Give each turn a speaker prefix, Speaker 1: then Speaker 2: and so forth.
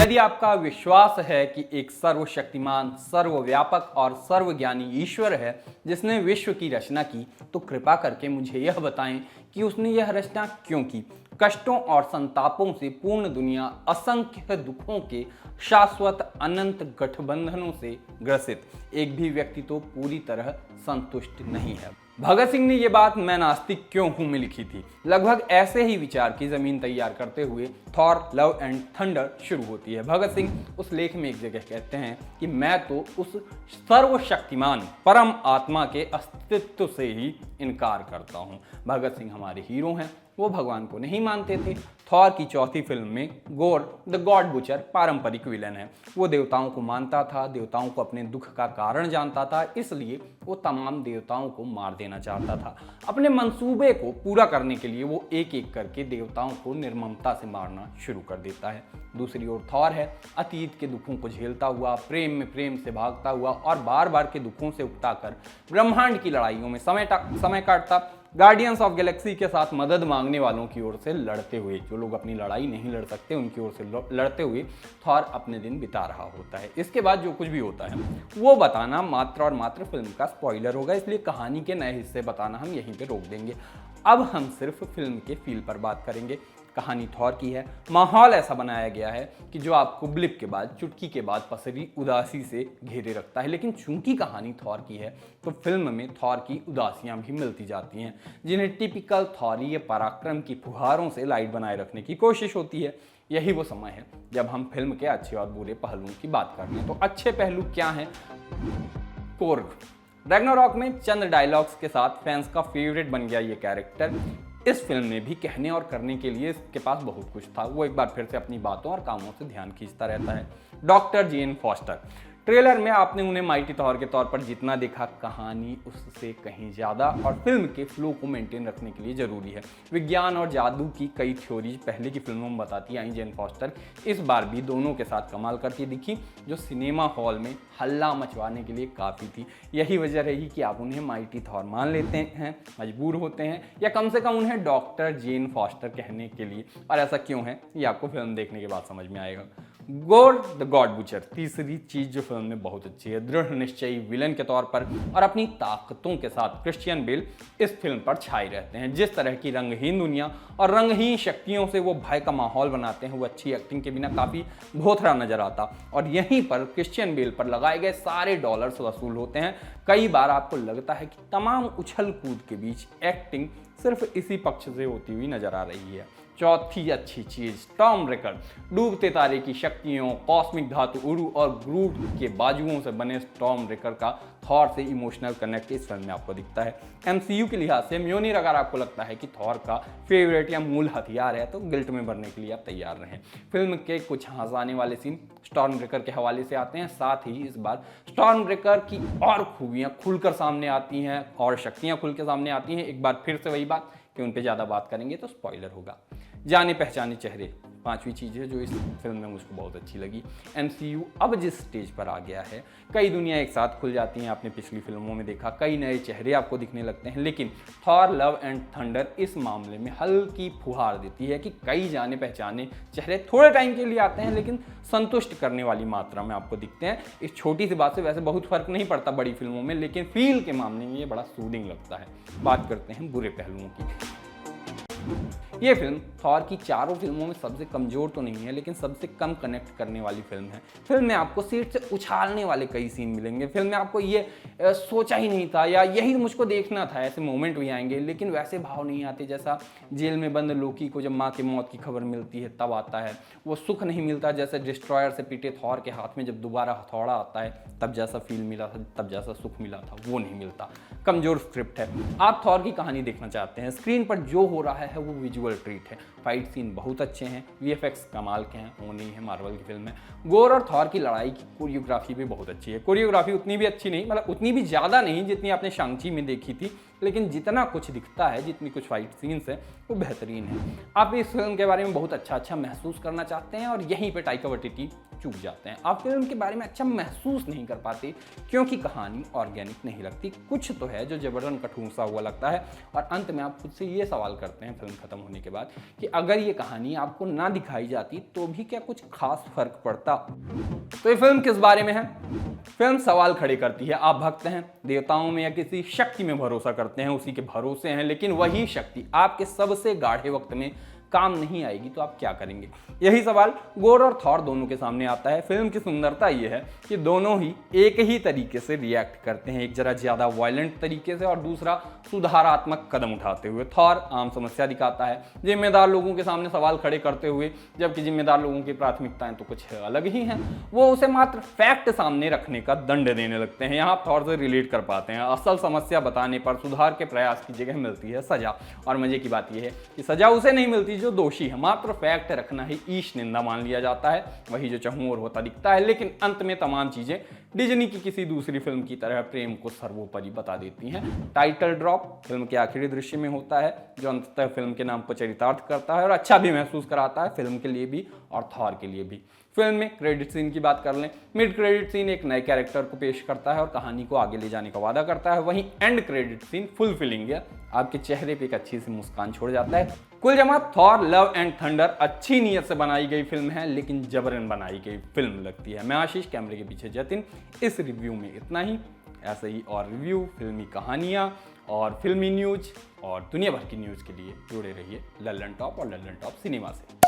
Speaker 1: यदि आपका विश्वास है कि एक सर्वशक्तिमान, सर्वव्यापक और सर्वज्ञानी ईश्वर है जिसने विश्व की रचना की, तो कृपा करके मुझे यह बताएं कि उसने यह रचना क्यों की। कष्टों और संतापों से पूर्ण दुनिया, असंख्य दुखों के शाश्वत अनंत गठबंधनों से ग्रसित, एक भी व्यक्ति तो पूरी तरह संतुष्ट नहीं है। भगत सिंह ने ये बात मैं नास्तिक क्यों हूं में लिखी थी। लगभग ऐसे ही विचार की जमीन तैयार करते हुए थॉर लव एंड थंडर शुरू होती है। भगत सिंह उस लेख में एक जगह कहते हैं कि मैं तो उस सर्वशक्तिमान परम आत्मा के अस्तित्व से ही इनकार करता हूं। भगत सिंह हमारे हीरो हैं, वो भगवान को नहीं मानते थे। थॉर की चौथी फिल्म में गोर द गॉड बुचर पारंपरिक विलन है। वो देवताओं को मानता था, देवताओं को अपने दुख का कारण जानता था, इसलिए वो तमाम देवताओं को मार देना चाहता था। अपने मंसूबे को पूरा करने के लिए वो एक एक करके देवताओं को निर्ममता से मारना शुरू कर देता है। दूसरी ओर थॉर है, अतीत के दुखों को झेलता हुआ, प्रेम में प्रेम से भागता हुआ और बार बार के दुखों से उकताकर ब्रह्मांड की लड़ाइयों में समय काटता, गार्डियंस ऑफ गैलेक्सी के साथ मदद मांगने वालों की ओर से लड़ते हुए, जो लोग अपनी लड़ाई नहीं लड़ सकते उनकी ओर से लड़ते हुए थॉर अपने दिन बिता रहा होता है। इसके बाद जो कुछ भी होता है वो बताना मात्र और मात्र फिल्म का स्पॉइलर होगा, इसलिए कहानी के नए हिस्से बताना हम यहीं पे रोक देंगे। अब हम सिर्फ फिल्म के फील पर बात करेंगे। कहानी थॉर की है। माहौल ऐसा बनाया गया है कि जो आपको ब्लिप के बाद, चुटकी के बाद पसरी उदासी से घेरे रखता है। लेकिन चूंकि कहानी थॉर की है तो फिल्म में थॉर की उदासियां भी मिलती जाती हैं, जिन्हें टिपिकल थॉरीय पराक्रम की फुहारों से लाइट बनाए रखने की कोशिश होती है। यही वो समय है जब हम फिल्म के अच्छे और बुरे पहलुओं की बात करते हैं। तो अच्छे पहलू क्या हैं? कोर्ग रैग्नारॉक में चंद डायलॉग्स के साथ फैंस का फेवरेट बन गया ये कैरेक्टर। इस फिल्म में भी कहने और करने के लिए इसके पास बहुत कुछ था। वो एक बार फिर से अपनी बातों और कामों से ध्यान खींचता रहता है। डॉक्टर जेन फॉस्टर, ट्रेलर में आपने उन्हें माइटी थॉर के तौर पर जितना देखा, कहानी उससे कहीं ज़्यादा और फिल्म के फ्लो को मेंटेन रखने के लिए ज़रूरी है। विज्ञान और जादू की कई थ्योरीज पहले की फिल्मों में बताती आई जेन फॉस्टर इस बार भी दोनों के साथ कमाल करती दिखी, जो सिनेमा हॉल में हल्ला मचवाने के लिए काफ़ी थी। यही वजह रही कि आप उन्हें माइटी थॉर मान लेते हैं, मजबूर होते हैं, या कम से कम उन्हें डॉक्टर जेन फॉस्टर कहने के लिए। और ऐसा क्यों है ये आपको फिल्म देखने के बाद समझ में आएगा। गोर द गॉड बुचर, तीसरी चीज जो फिल्म में बहुत अच्छी है। दृढ़ निश्चयी विलन के तौर पर और अपनी ताकतों के साथ क्रिश्चियन बेल इस फिल्म पर छाए रहते हैं। जिस तरह की रंगहीन दुनिया और रंगहीन शक्तियों से वो भय का माहौल बनाते हैं, वो अच्छी एक्टिंग के बिना काफी भोथरा नजर आता। और यहीं पर क्रिश्चियन बेल पर लगाए गए सारे डॉलर्स वसूल होते हैं। कई बार आपको लगता है कि तमाम उछल कूद के बीच एक्टिंग सिर्फ इसी पक्ष से होती हुई नजर आ रही है। चौथी अच्छी चीज, स्टॉर्म ब्रेकर, डूबते तारे की शक्तियों, कॉस्मिक धातु उरु और ग्रूट के बाजुओं से बने स्टॉर्म ब्रेकर का थॉर से इमोशनल कनेक्ट इस फिल्म में आपको दिखता है। एमसीयू के लिहाज से म्योनिर अगर आपको लगता है कि थॉर का फेवरेट या मूल हथियार है, तो गिल्ट में भरने के लिए आप तैयार रहें। फिल्म के कुछ हंसाने वाले सीन स्टॉर्म ब्रेकर के हवाले से आते हैं। साथ ही इस बार स्टॉर्म ब्रेकर की और खूबियां खुलकर सामने आती हैं और शक्तियां खुल के सामने आती हैं। एक बार फिर से वही बात कि उन पे ज़्यादा बात करेंगे तो स्पॉइलर होगा। जाने पहचाने चेहरे, पांचवी चीज़ है जो इस फिल्म में मुझको बहुत अच्छी लगी। एमसीयू अब जिस स्टेज पर आ गया है, कई दुनिया एक साथ खुल जाती हैं। आपने पिछली फिल्मों में देखा, कई नए चेहरे आपको दिखने लगते हैं। लेकिन थॉर लव एंड थंडर इस मामले में हल्की फुहार देती है कि कई जाने पहचाने चेहरे थोड़े टाइम के लिए आते हैं, लेकिन संतुष्ट करने वाली मात्रा में आपको दिखते हैं। इस छोटी सी बात से वैसे बहुत फर्क नहीं पड़ता बड़ी फिल्मों में, लेकिन फील के मामले में ये बड़ा सूदिंग लगता है। बात करते हैं बुरे पहलुओं की। ये फिल्म थॉर की चारों फिल्मों में सबसे कमजोर तो नहीं है, लेकिन सबसे कम कनेक्ट करने वाली फिल्म है। फिल्म में आपको सीट से उछालने वाले कई सीन मिलेंगे। फिल्म में आपको ये सोचा ही नहीं था या यही मुझको देखना था, ऐसे मोमेंट भी आएंगे, लेकिन वैसे भाव नहीं आते जैसा जेल में बंद लोकी को जब माँ की मौत की खबर मिलती है तब आता है। वो सुख नहीं मिलता जैसे डिस्ट्रॉयर से पीटे थॉर के हाथ में जब दोबारा हथौड़ा आता है तब जैसा फील मिला था, तब जैसा सुख मिला था, वो नहीं मिलता। कमजोर स्क्रिप्ट है। आप थॉर की कहानी देखना चाहते हैं, स्क्रीन पर जो हो रहा है वो विजुअल ट्रीट है। फाइट सीन बहुत अच्छे हैं, वीएफएक्स कमाल के हैं, वो नहीं है मार्वल की फिल्म है। गोर और थॉर की लड़ाई की कोरियोग्राफी भी बहुत अच्छी है। कोरियोग्राफी उतनी भी अच्छी नहीं, मतलब उतनी भी ज़्यादा नहीं जितनी आपने शांग-ची में देखी थी, लेकिन जितना कुछ दिखता है, जितनी कुछ फाइट सीन्स है, वो बेहतरीन है। आप इस फिल्म के बारे में बहुत अच्छा महसूस करना चाहते हैं और यहीं पे टाइका वाइटिटी चूक जाते हैं। आप फिल्म के बारे में अच्छा महसूस नहीं कर पाते क्योंकि कहानी ऑर्गेनिक नहीं लगती। कुछ तो है जो जबरन कठूर सा हुआ लगता है और अंत में आप खुद से ये सवाल करते हैं फिल्म खत्म होने के बाद कि अगर ये कहानी आपको ना दिखाई जाती तो भी क्या कुछ खास फर्क पड़ता। तो ये फिल्म किस बारे में है? फिल्म सवाल खड़े करती है, आप भक्त हैं, देवताओं में या किसी शक्ति में भरोसा करते हैं, उसी के भरोसे हैं, लेकिन वही शक्ति आपके सबसे गाढ़े वक्त में काम नहीं आएगी तो आप क्या करेंगे? यही सवाल गोर और थॉर दोनों के सामने आता है। फिल्म की सुंदरता यह है कि दोनों ही एक ही तरीके से रिएक्ट करते हैं, एक जरा ज्यादा वायलेंट तरीके से और दूसरा सुधारात्मक कदम उठाते हुए। थॉर आम समस्या दिखाता है, जिम्मेदार लोगों के सामने सवाल खड़े करते हुए, जबकि जिम्मेदार लोगों की प्राथमिकताएं तो कुछ अलग ही हैं। वो उसे मात्र फैक्ट सामने रखने का दंड देने लगते हैं। यहाँ थॉर से रिलेट कर पाते हैं। असल समस्या बताने पर सुधार के प्रयास की जगह मिलती है सजा, और मजे की बात यह है कि सजा उसे नहीं मिलती जो दोषी है, मात्र फैक्ट रखना ही ईश निंदा मान लिया जाता है। वही जो चहुओर होता दिखता है, लेकिन अंत में तमाम चीजें डिज्नी की किसी दूसरी फिल्म की तरह प्रेम को सर्वोपरि बता देती हैं। टाइटल ड्रॉप फिल्म के आखिरी दृश्य में होता है, जो अंततः फिल्म के नाम को चरितार्थ करता है और अच्छा भी महसूस कराता है, फिल्म के लिए भी और थॉर के लिए भी। फिल्म में क्रेडिट सीन की बात कर लें, मिड क्रेडिट सीन एक नए कैरेक्टर को पेश करता है और कहानी को आगे ले जाने का वादा करता है। वहीं एंड क्रेडिट सीन फुलफिलिंग है, आपके चेहरे पे एक अच्छी सी मुस्कान छोड़ जाता है। कुल जमा थॉर लव एंड थंडर अच्छी नीयत से बनाई गई फिल्म है, लेकिन जबरन बनाई गई फिल्म लगती है। मैं आशीष, कैमरे के पीछे जतिन। इस रिव्यू में इतना ही। ऐसे ही और रिव्यू, फिल्मी कहानियाँ और फिल्मी न्यूज और दुनिया भर की न्यूज़ के लिए जुड़े रहिए लल्लन टॉप और लल्लन टॉप सिनेमा से।